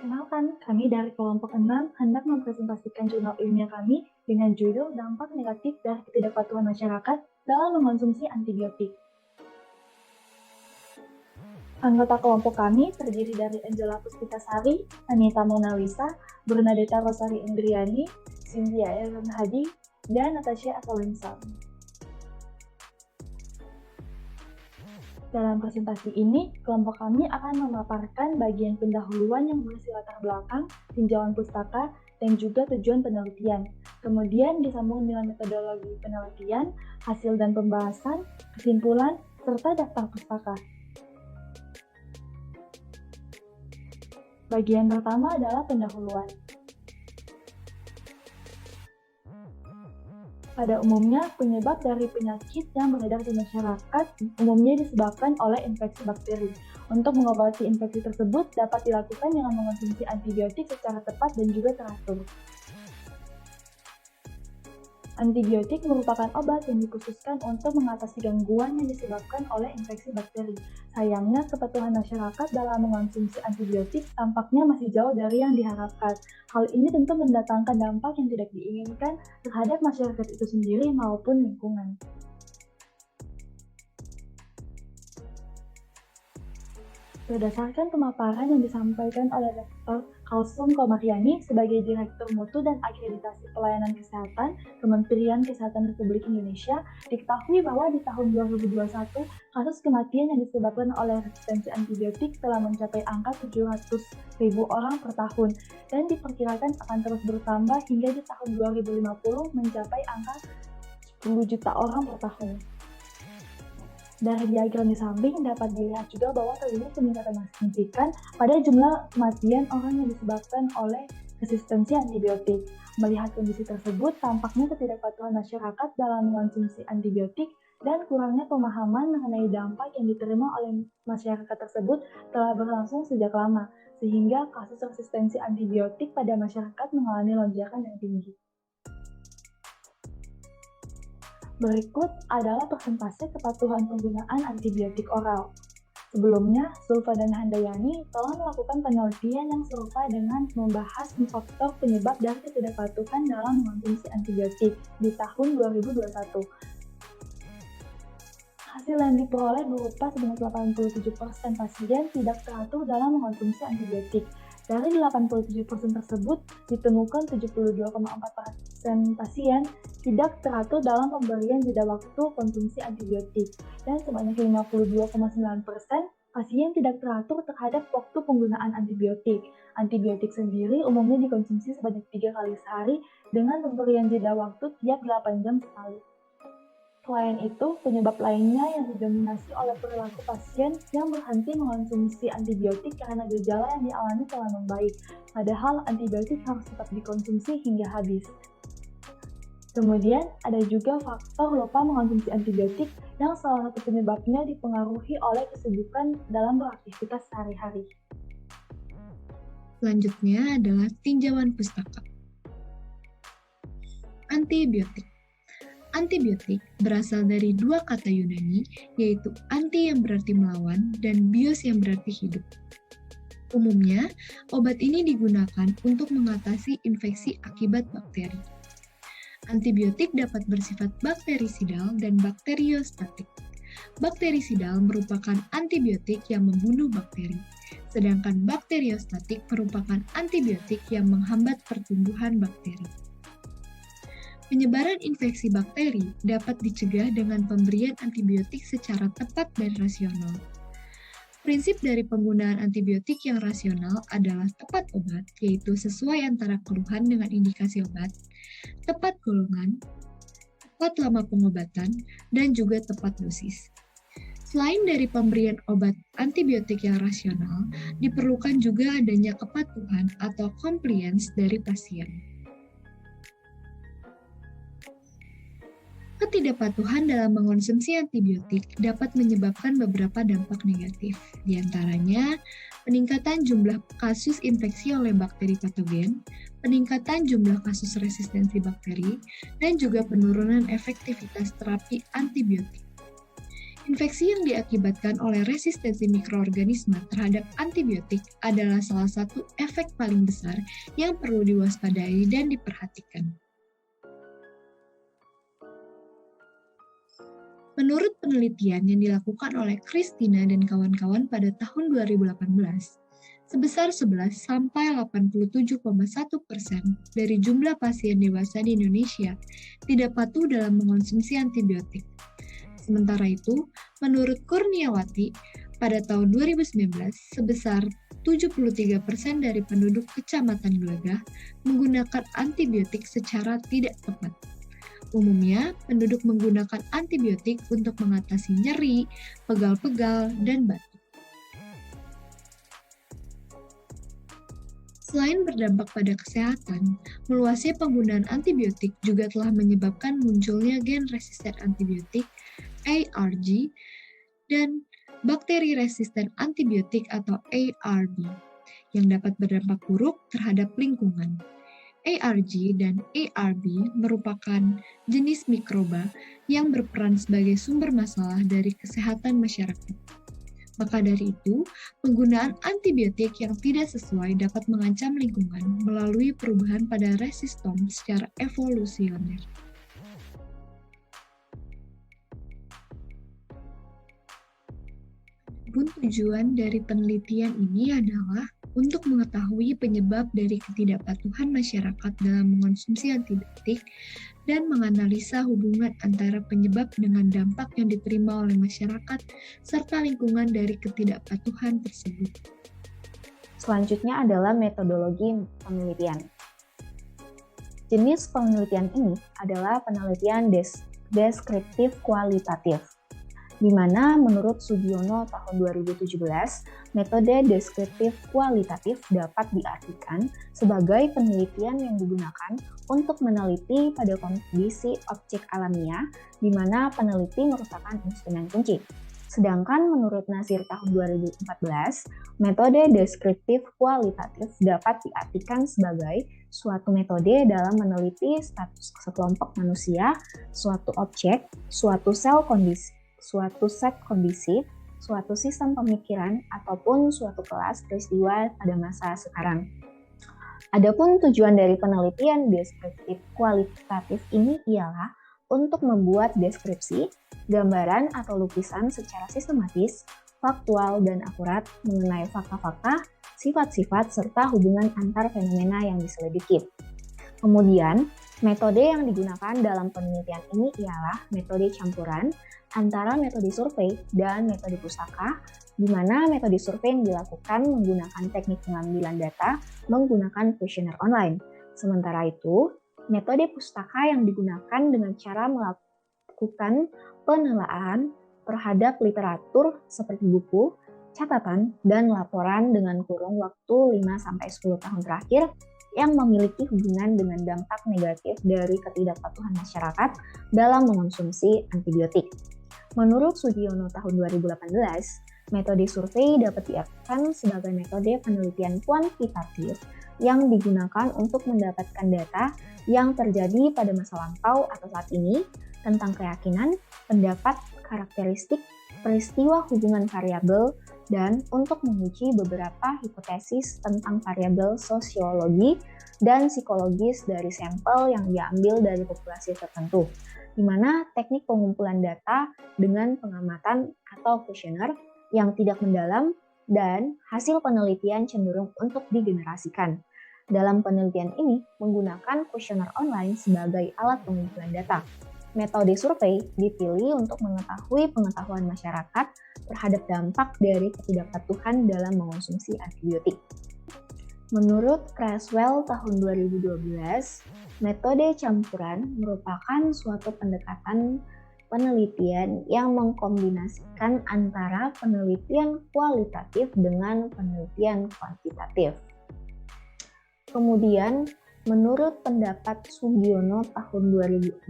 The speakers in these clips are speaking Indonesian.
Perkenalkan, kami dari kelompok 6 hendak mempresentasikan jurnal ilmiah kami dengan judul Dampak Negatif dari Ketidakpatuhan Masyarakat dalam Mengonsumsi Antibiotik. Anggota kelompok kami terdiri dari Angela Puspitasari, Anita Mona Lisa, Bernadetta Rosari Indriani, Cynthia Ellen Hadi, dan Natasha Akawinsam. Dalam presentasi ini, kelompok kami akan memaparkan bagian pendahuluan yang berisi latar belakang, tinjauan pustaka, dan juga tujuan penelitian. Kemudian disambung dengan metodologi penelitian, hasil dan pembahasan, kesimpulan, serta daftar pustaka. Bagian pertama adalah pendahuluan. Pada umumnya, penyebab dari penyakit yang beredar di masyarakat umumnya disebabkan oleh infeksi bakteri. Untuk mengobati infeksi tersebut dapat dilakukan dengan mengonsumsi antibiotik secara tepat dan juga teratur. Antibiotik merupakan obat yang dikhususkan untuk mengatasi gangguan yang disebabkan oleh infeksi bakteri. Sayangnya, kepatuhan masyarakat dalam mengonsumsi antibiotik tampaknya masih jauh dari yang diharapkan. Hal ini tentu mendatangkan dampak yang tidak diinginkan terhadap masyarakat itu sendiri maupun lingkungan. Berdasarkan pemaparan yang disampaikan oleh Dr. Kalsum Komariani sebagai Direktur Mutu dan Akreditasi Pelayanan Kesehatan Kementerian Kesehatan Republik Indonesia, diketahui bahwa di tahun 2021, kasus kematian yang disebabkan oleh resistensi antibiotik telah mencapai angka 700.000 orang per tahun dan diperkirakan akan terus bertambah hingga di tahun 2050 mencapai angka 10 juta orang per tahun. Dari diagram di samping dapat dilihat juga bahwa terjadi peningkatan signifikan pada jumlah kematian orang yang disebabkan oleh resistensi antibiotik. Melihat kondisi tersebut, tampaknya ketidakpatuhan masyarakat dalam mengonsumsi antibiotik dan kurangnya pemahaman mengenai dampak yang diterima oleh masyarakat tersebut telah berlangsung sejak lama, sehingga kasus resistensi antibiotik pada masyarakat mengalami lonjakan yang tinggi. Berikut adalah persentase kepatuhan penggunaan antibiotik oral. Sebelumnya, Sulfa dan Handayani telah melakukan penelitian yang serupa dengan membahas faktor penyebab dari ketidakpatuhan dalam mengonsumsi antibiotik di tahun 2021. Hasil yang diperoleh berupa sebanyak 87% pasien tidak teratur dalam mengonsumsi antibiotik. Dari 87% tersebut, ditemukan 72,4% pasien tidak teratur dalam pemberian jeda waktu konsumsi antibiotik, dan sebanyak 52,9% pasien tidak teratur terhadap waktu penggunaan antibiotik. Antibiotik sendiri umumnya dikonsumsi sebanyak 3 kali sehari dengan pemberian jeda waktu tiap 8 jam sekali. Selain itu, penyebab lainnya yang didominasi oleh perilaku pasien yang berhenti mengonsumsi antibiotik karena gejala yang dialami telah membaik, padahal antibiotik harus tetap dikonsumsi hingga habis. Kemudian, ada juga faktor lupa mengonsumsi antibiotik yang salah satu penyebabnya dipengaruhi oleh kesibukan dalam beraktivitas sehari-hari. Selanjutnya adalah tinjauan pustaka. Antibiotik. Antibiotik berasal dari dua kata Yunani, yaitu anti yang berarti melawan dan bios yang berarti hidup. Umumnya, obat ini digunakan untuk mengatasi infeksi akibat bakteri. Antibiotik dapat bersifat bakterisidal dan bakteriostatik. Bakterisidal merupakan antibiotik yang membunuh bakteri, sedangkan bakteriostatik merupakan antibiotik yang menghambat pertumbuhan bakteri. Penyebaran infeksi bakteri dapat dicegah dengan pemberian antibiotik secara tepat dan rasional. Prinsip dari penggunaan antibiotik yang rasional adalah tepat obat, yaitu sesuai antara keluhan dengan indikasi obat, tepat golongan, tepat lama pengobatan, dan juga tepat dosis. Selain dari pemberian obat antibiotik yang rasional, diperlukan juga adanya kepatuhan atau compliance dari pasien. Ketidakpatuhan dalam mengonsumsi antibiotik dapat menyebabkan beberapa dampak negatif, di antaranya peningkatan jumlah kasus infeksi oleh bakteri patogen, peningkatan jumlah kasus resistensi bakteri, dan juga penurunan efektivitas terapi antibiotik. Infeksi yang diakibatkan oleh resistensi mikroorganisme terhadap antibiotik adalah salah satu efek paling besar yang perlu diwaspadai dan diperhatikan. Menurut penelitian yang dilakukan oleh Christina dan kawan-kawan pada tahun 2018, sebesar 11-87,1% dari jumlah pasien dewasa di Indonesia tidak patuh dalam mengonsumsi antibiotik. Sementara itu, menurut Kurniawati, pada tahun 2019, sebesar 73% dari penduduk Kecamatan Glagah menggunakan antibiotik secara tidak tepat. Umumnya, penduduk menggunakan antibiotik untuk mengatasi nyeri, pegal-pegal, dan batuk. Selain berdampak pada kesehatan, meluasnya penggunaan antibiotik juga telah menyebabkan munculnya gen resisten antibiotik ARG dan bakteri resisten antibiotik atau ARB yang dapat berdampak buruk terhadap lingkungan. ARG dan ARB merupakan jenis mikroba yang berperan sebagai sumber masalah dari kesehatan masyarakat. Maka dari itu, penggunaan antibiotik yang tidak sesuai dapat mengancam lingkungan melalui perubahan pada resistom secara evolusioner. Tujuan dari penelitian ini adalah untuk mengetahui penyebab dari ketidakpatuhan masyarakat dalam mengonsumsi antibiotik dan menganalisa hubungan antara penyebab dengan dampak yang diterima oleh masyarakat serta lingkungan dari ketidakpatuhan tersebut. Selanjutnya adalah metodologi penelitian. Jenis penelitian ini adalah penelitian deskriptif kualitatif, di mana menurut Sugiono tahun 2017, metode deskriptif kualitatif dapat diartikan sebagai penelitian yang digunakan untuk meneliti pada kondisi objek alamiah, di mana peneliti merupakan instrumen kunci. Sedangkan menurut Nasir tahun 2014, metode deskriptif kualitatif dapat diartikan sebagai suatu metode dalam meneliti status sekelompok manusia, suatu objek, suatu set kondisi, suatu sistem pemikiran, ataupun suatu kelas peristiwa pada masa sekarang. Adapun tujuan dari penelitian deskriptif kualitatif ini ialah untuk membuat deskripsi, gambaran atau lukisan secara sistematis, faktual, dan akurat mengenai fakta-fakta, sifat-sifat, serta hubungan antar fenomena yang diselidiki. Kemudian, metode yang digunakan dalam penelitian ini ialah metode campuran antara metode survei dan metode pustaka, di mana metode survei yang dilakukan menggunakan teknik pengambilan data menggunakan kuesioner online. Sementara itu, metode pustaka yang digunakan dengan cara melakukan penelaahan terhadap literatur seperti buku, catatan, dan laporan dengan kurun waktu 5-10 tahun terakhir yang memiliki hubungan dengan dampak negatif dari ketidakpatuhan masyarakat dalam mengonsumsi antibiotik. Menurut Sugiono tahun 2018, metode survei dapat diartikan sebagai metode penelitian kuantitatif yang digunakan untuk mendapatkan data yang terjadi pada masa lampau atau saat ini tentang keyakinan, pendapat, karakteristik, peristiwa hubungan variabel, dan untuk menguji beberapa hipotesis tentang variabel sosiologi dan psikologis dari sampel yang diambil dari populasi tertentu, di mana teknik pengumpulan data dengan pengamatan atau kuesioner yang tidak mendalam dan hasil penelitian cenderung untuk digenerasikan. Dalam penelitian ini menggunakan kuesioner online sebagai alat pengumpulan data. Metode survei dipilih untuk mengetahui pengetahuan masyarakat terhadap dampak dari ketidakpatuhan dalam mengonsumsi antibiotik. Menurut Creswell tahun 2012, metode campuran merupakan suatu pendekatan penelitian yang mengkombinasikan antara penelitian kualitatif dengan penelitian kuantitatif. Kemudian, menurut pendapat Sugiono tahun 2016,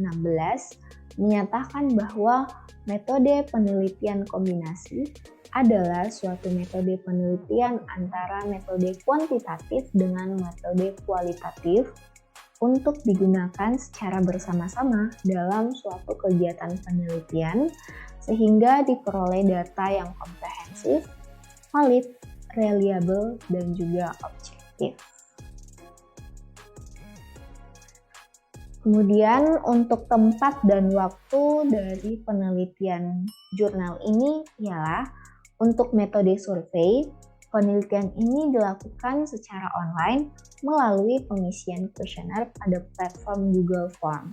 menyatakan bahwa metode penelitian kombinasi adalah suatu metode penelitian antara metode kuantitatif dengan metode kualitatif untuk digunakan secara bersama-sama dalam suatu kegiatan penelitian sehingga diperoleh data yang komprehensif, valid, reliable, dan juga objektif. Kemudian untuk tempat dan waktu dari penelitian jurnal ini ialah untuk metode survei. Penelitian ini dilakukan secara online melalui pengisian kuesioner pada platform Google Form.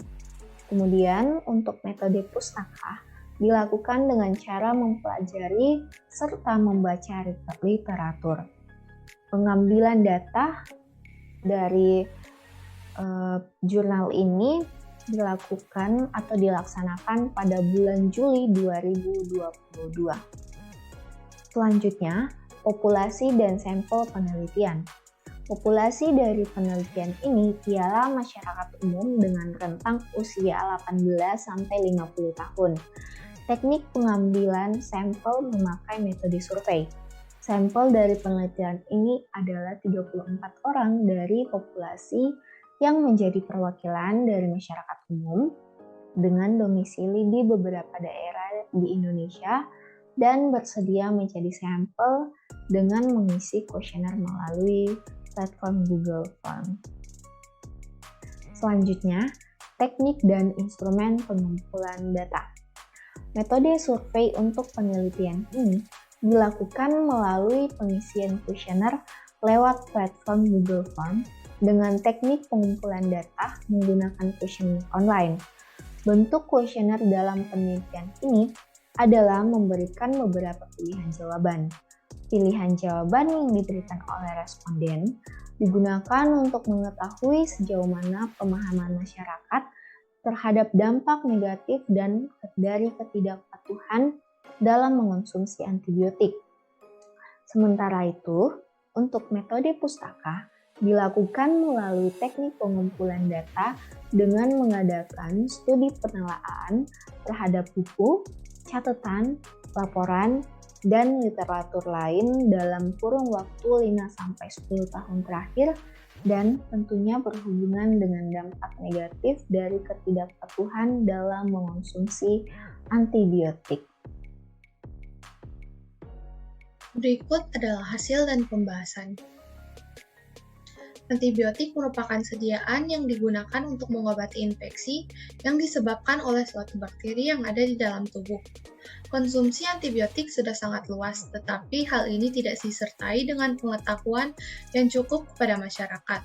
Kemudian untuk metode pustaka dilakukan dengan cara mempelajari serta membaca literatur. Pengambilan data dari jurnal ini dilakukan atau dilaksanakan pada bulan Juli 2022. Selanjutnya, populasi dan sampel penelitian. Populasi dari penelitian ini ialah masyarakat umum dengan rentang usia 18-50 tahun. Teknik pengambilan sampel memakai metode survei. Sampel dari penelitian ini adalah 34 orang dari populasi yang menjadi perwakilan dari masyarakat umum dengan domisili di beberapa daerah di Indonesia dan bersedia menjadi sampel dengan mengisi kuesioner melalui platform Google Form. Selanjutnya, teknik dan instrumen pengumpulan data. Metode survei untuk penelitian ini dilakukan melalui pengisian kuesioner lewat platform Google Form dengan teknik pengumpulan data menggunakan kuesioner online. Bentuk kuesioner dalam penelitian ini adalah memberikan beberapa pilihan jawaban. Pilihan jawaban yang diberikan oleh responden digunakan untuk mengetahui sejauh mana pemahaman masyarakat terhadap dampak negatif dan dari ketidakpatuhan dalam mengonsumsi antibiotik. Sementara itu, untuk metode pustaka dilakukan melalui teknik pengumpulan data dengan mengadakan studi penelaan terhadap buku, catatan, laporan, dan literatur lain dalam kurun waktu 5-10 tahun terakhir dan tentunya berhubungan dengan dampak negatif dari ketidakpatuhan dalam mengonsumsi antibiotik. Berikut adalah hasil dan pembahasan. Antibiotik merupakan sediaan yang digunakan untuk mengobati infeksi yang disebabkan oleh suatu bakteri yang ada di dalam tubuh. Konsumsi antibiotik sudah sangat luas, tetapi hal ini tidak disertai dengan pengetahuan yang cukup kepada masyarakat.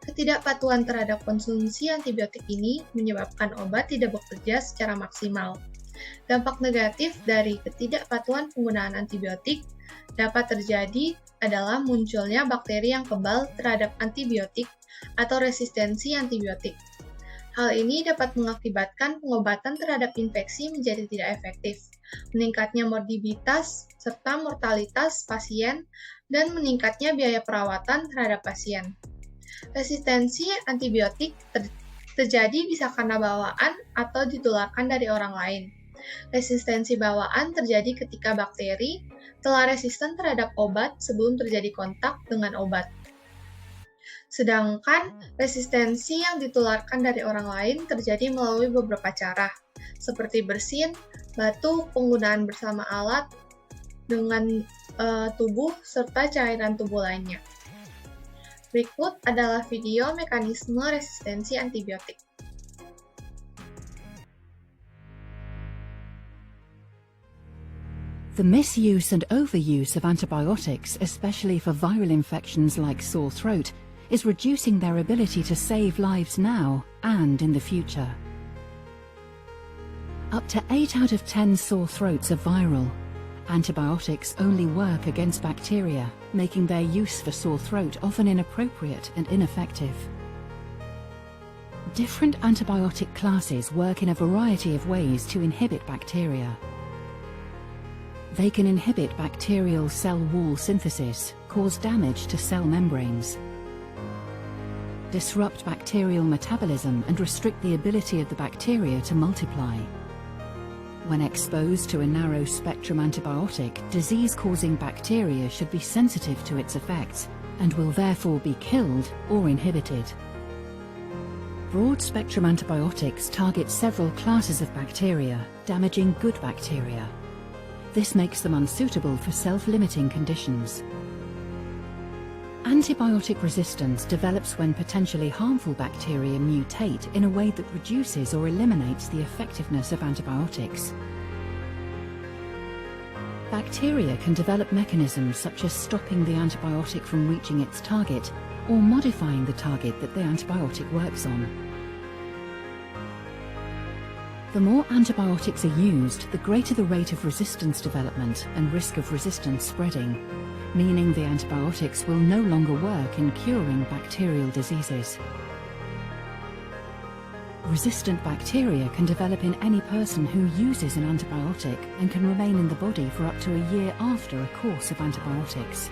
Ketidakpatuhan terhadap konsumsi antibiotik ini menyebabkan obat tidak bekerja secara maksimal. Dampak negatif dari ketidakpatuhan penggunaan antibiotik dapat terjadi adalah munculnya bakteri yang kebal terhadap antibiotik atau resistensi antibiotik. Hal ini dapat mengakibatkan pengobatan terhadap infeksi menjadi tidak efektif, meningkatnya morbiditas serta mortalitas pasien, dan meningkatnya biaya perawatan terhadap pasien. Resistensi antibiotik terjadi bisa karena bawaan atau ditularkan dari orang lain. Resistensi bawaan terjadi ketika bakteri telah resisten terhadap obat sebelum terjadi kontak dengan obat. Sedangkan resistensi yang ditularkan dari orang lain terjadi melalui beberapa cara, seperti bersin, batuk, penggunaan bersama alat dengan tubuh, serta cairan tubuh lainnya. Berikut adalah video mekanisme resistensi antibiotik. The misuse and overuse of antibiotics, especially for viral infections like sore throat, is reducing their ability to save lives now and in the future. Up to 8 out of 10 sore throats are viral. Antibiotics only work against bacteria, making their use for sore throat often inappropriate and ineffective. Different antibiotic classes work in a variety of ways to inhibit bacteria. They can inhibit bacterial cell wall synthesis, cause damage to cell membranes, disrupt bacterial metabolism and restrict the ability of the bacteria to multiply. When exposed to a narrow-spectrum antibiotic, disease-causing bacteria should be sensitive to its effects and will therefore be killed or inhibited. Broad-spectrum antibiotics target several classes of bacteria, damaging good bacteria. This makes them unsuitable for self-limiting conditions. Antibiotic resistance develops when potentially harmful bacteria mutate in a way that reduces or eliminates the effectiveness of antibiotics. Bacteria can develop mechanisms such as stopping the antibiotic from reaching its target or modifying the target that the antibiotic works on. The more antibiotics are used, the greater the rate of resistance development and risk of resistance spreading, meaning the antibiotics will no longer work in curing bacterial diseases. Resistant bacteria can develop in any person who uses an antibiotic and can remain in the body for up to a year after a course of antibiotics.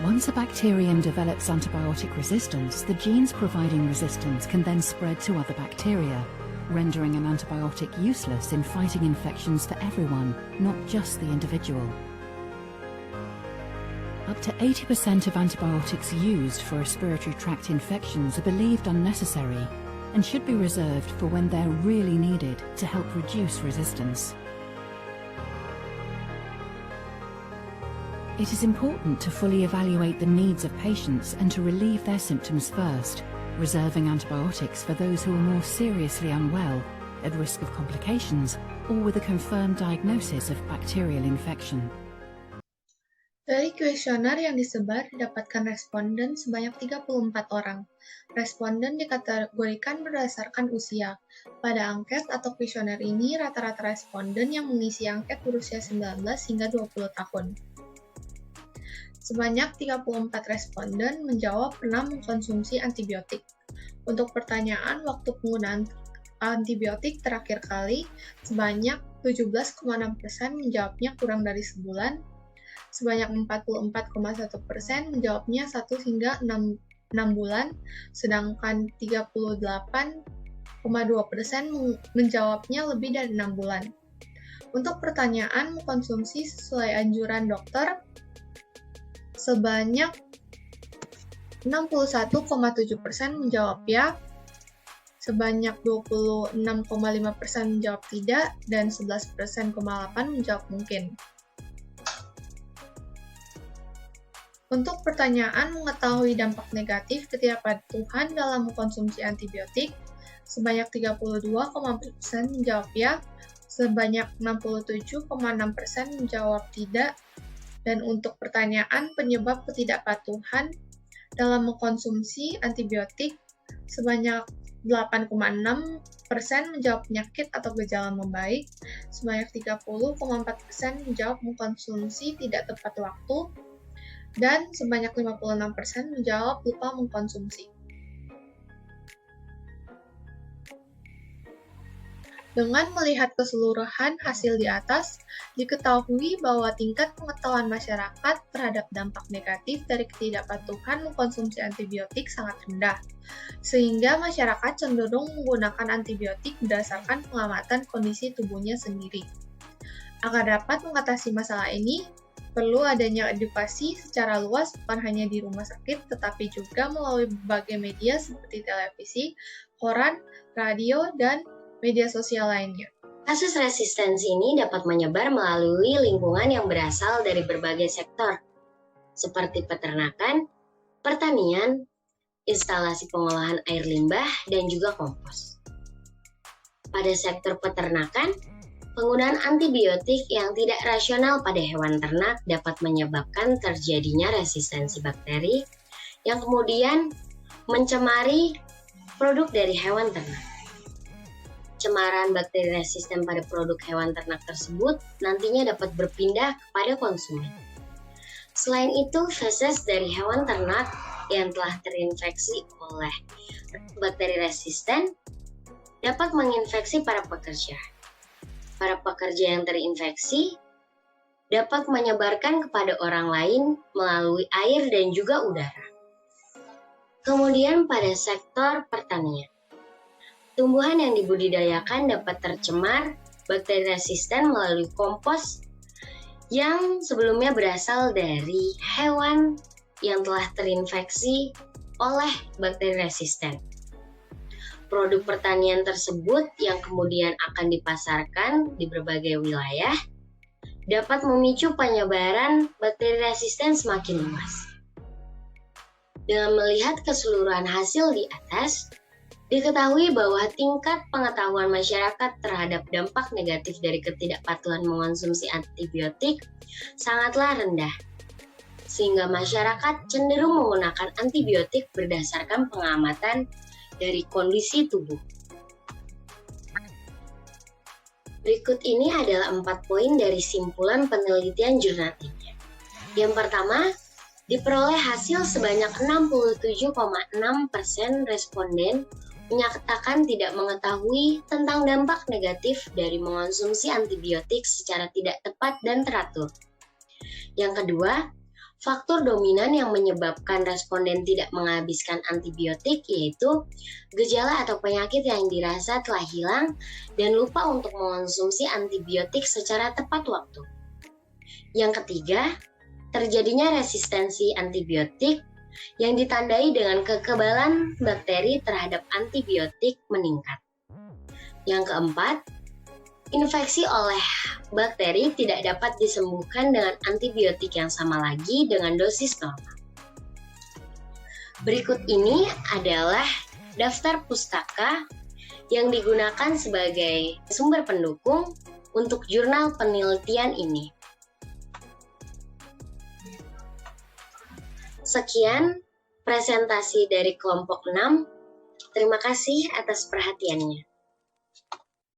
Once a bacterium develops antibiotic resistance, the genes providing resistance can then spread to other bacteria, rendering an antibiotic useless in fighting infections for everyone, not just the individual. Up to 80% of antibiotics used for respiratory tract infections are believed unnecessary and should be reserved for when they're really needed to help reduce resistance. It is important to fully evaluate the needs of patients and to relieve their symptoms first, reserving antibiotics for those who are more seriously unwell, at risk of complications, or with a confirmed diagnosis of bacterial infection. Dari kuesioner yang disebar didapatkan responden sebanyak 34 orang. Responden dikategorikan berdasarkan usia. Pada angket atau kuesioner ini, rata-rata responden yang mengisi angket berusia 19 hingga 20 tahun. Sebanyak 34 responden menjawab pernah mengkonsumsi antibiotik. Untuk pertanyaan waktu penggunaan antibiotik terakhir kali, sebanyak 17,6% menjawabnya kurang dari sebulan, sebanyak 44,1% menjawabnya 1 hingga 6 bulan, sedangkan 38,2% menjawabnya lebih dari 6 bulan. Untuk pertanyaan mengkonsumsi sesuai anjuran dokter, sebanyak 61,7% menjawab ya, sebanyak 26,5% menjawab tidak, dan 11,8% menjawab mungkin. Untuk pertanyaan mengetahui dampak negatif ketidakpatuhan dalam mengkonsumsi antibiotik, sebanyak 32,4% menjawab ya, sebanyak 67,6% menjawab tidak, dan untuk pertanyaan penyebab ketidakpatuhan dalam mengkonsumsi antibiotik, sebanyak 8,6% menjawab penyakit atau gejala membaik, sebanyak 30,4% menjawab mengkonsumsi tidak tepat waktu, dan sebanyak 56% menjawab lupa mengkonsumsi. Dengan melihat keseluruhan hasil di atas, diketahui bahwa tingkat pengetahuan masyarakat terhadap dampak negatif dari ketidakpatuhan mengkonsumsi antibiotik sangat rendah, sehingga masyarakat cenderung menggunakan antibiotik berdasarkan pengamatan kondisi tubuhnya sendiri. Agar dapat mengatasi masalah ini, perlu adanya edukasi secara luas bukan hanya di rumah sakit, tetapi juga melalui berbagai media seperti televisi, koran, radio, dan media sosial lainnya. Kasus resistensi ini dapat menyebar melalui lingkungan yang berasal dari berbagai sektor, seperti peternakan, pertanian, instalasi pengolahan air limbah, dan juga kompos. Pada sektor peternakan, penggunaan antibiotik yang tidak rasional pada hewan ternak dapat menyebabkan terjadinya resistensi bakteri yang kemudian mencemari produk dari hewan ternak. Cemaran bakteri resisten pada produk hewan ternak tersebut nantinya dapat berpindah kepada konsumen. Selain itu, feses dari hewan ternak yang telah terinfeksi oleh bakteri resisten dapat menginfeksi para pekerja. Para pekerja yang terinfeksi dapat menyebarkan kepada orang lain melalui air dan juga udara. Kemudian pada sektor pertanian, tumbuhan yang dibudidayakan dapat tercemar bakteri resisten melalui kompos yang sebelumnya berasal dari hewan yang telah terinfeksi oleh bakteri resisten. Produk pertanian tersebut yang kemudian akan dipasarkan di berbagai wilayah dapat memicu penyebaran bakteri resisten semakin luas. Dengan melihat keseluruhan hasil di atas, diketahui bahwa tingkat pengetahuan masyarakat terhadap dampak negatif dari ketidakpatuhan mengonsumsi antibiotik sangatlah rendah, sehingga masyarakat cenderung menggunakan antibiotik berdasarkan pengamatan dari kondisi tubuh. Berikut ini adalah 4 poin dari simpulan penelitian jurnal ini. Yang pertama, diperoleh hasil sebanyak 67,6% responden menyatakan tidak mengetahui tentang dampak negatif dari mengonsumsi antibiotik secara tidak tepat dan teratur. Yang kedua, faktor dominan yang menyebabkan responden tidak menghabiskan antibiotik yaitu gejala atau penyakit yang dirasa telah hilang dan lupa untuk mengonsumsi antibiotik secara tepat waktu. Yang ketiga, terjadinya resistensi antibiotik yang ditandai dengan kekebalan bakteri terhadap antibiotik meningkat. Yang keempat, infeksi oleh bakteri tidak dapat disembuhkan dengan antibiotik yang sama lagi dengan dosis normal. Berikut ini adalah daftar pustaka yang digunakan sebagai sumber pendukung untuk jurnal penelitian ini. Sekian presentasi dari kelompok 6. Terima kasih atas perhatiannya.